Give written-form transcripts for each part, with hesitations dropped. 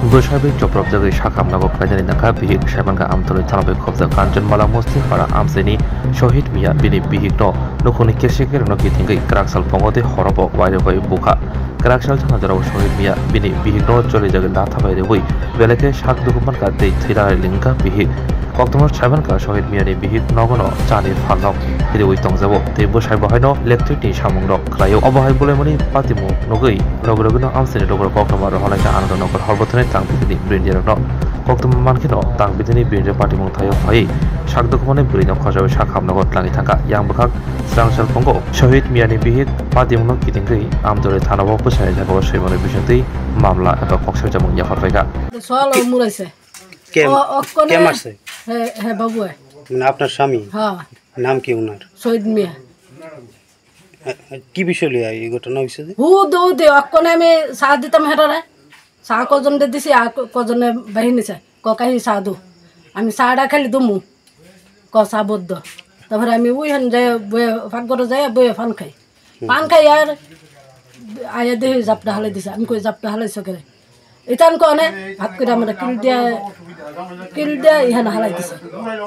Bersahabat Joprov jagai Shakam Nagok Rajani Naka Bihik Shaibanga Amtoli Tanabe Khobza Kanjanmala Muslim para Amseni Shohid Mia Bini Bihik no Nukuni Keshikir no Kitingai Kraksal Pongode Horobo Wairoi Buka Kraksal Tanajaro Shohid Mia Bini Bihik no Joli Jagan Lathabai Dewi Veleke Shak Dukuman Kate Thira Linka Bihik Koktomor Shaibanka Shohid Mia ni Bihik Nogono Chani Fanok Hidewi Tongzabo Te Bushaibahaino Electric ni Shamungno Klayo Obahai Bulemoni Patimu Nogui Logorogno Amseni Logor Koktomar Holaka Anado Nogor Horbotane Tang Bidini Brindir no Koktom Mankino Tang Bidini Brindir Party Mungtayo Hai Shak Dukumane Burino Kojawe Shakam Nogot Langitaka Yang Bakak Sangshal Pongo Shohid Mia ni Bihik Patimuno Kitingai Amdore Tanabo Pusai Jago Shimone Bishanti Mamla Eba Koksha Jamung Yafarvega Swallow Muraise কে মারছে হ্যাঁ বাবু মানে আপনার স্বামী হ্যাঁ নাম কি ওনার শহীদ মিয়া কি বিষয় লিয়া এই ঘটনা হইছে যে হু দৌ দে অকনে আমি চাহ দিতাম হেটারে চাহ কজন দে দিছি আর কজনে বাহিনীছে কাহি চাহ দো আমি চাহটা খালি দমু চাহ বদ্ধ তারপরে আমি ওইখান যাই বয়ে ফাঁকঘরে যাই বয়ে পান খাই আর আয়া দেহি জাপটা হালাই দিছে আমি কই জাপটা হালাইছ কেরে ইতান কনে ভাত করে আমরা কিল দিয়া ইহান হালাই দিছে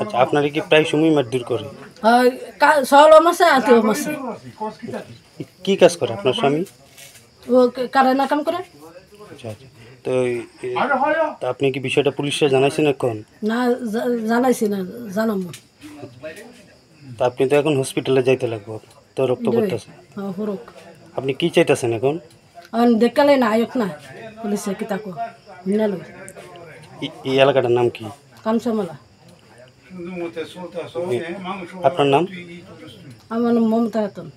আচ্ছা আপনারা কি প্রায় সময় মারধর করে সহল মাসে আত্মীয় মাসে কি কাজ করে আপনার স্বামী ও কারেনা কাম করে আচ্ছা আচ্ছা তো আপনি কি বিষয়টা পুলিশে জানাইছেন এখন না জানাইছি না জানামু তা আপনি তো এখন হসপিটালে যাইতে লাগবে তো রক্ত পড়তেছে হরক আপনি কি চাইতেছেন এখন দেখালে না আয়ক না পুলিশে কি তাকো মিনালো এই এলাকাটার নাম কি কামসামালা আপনার নাম আমার নাম মমতা খাতুন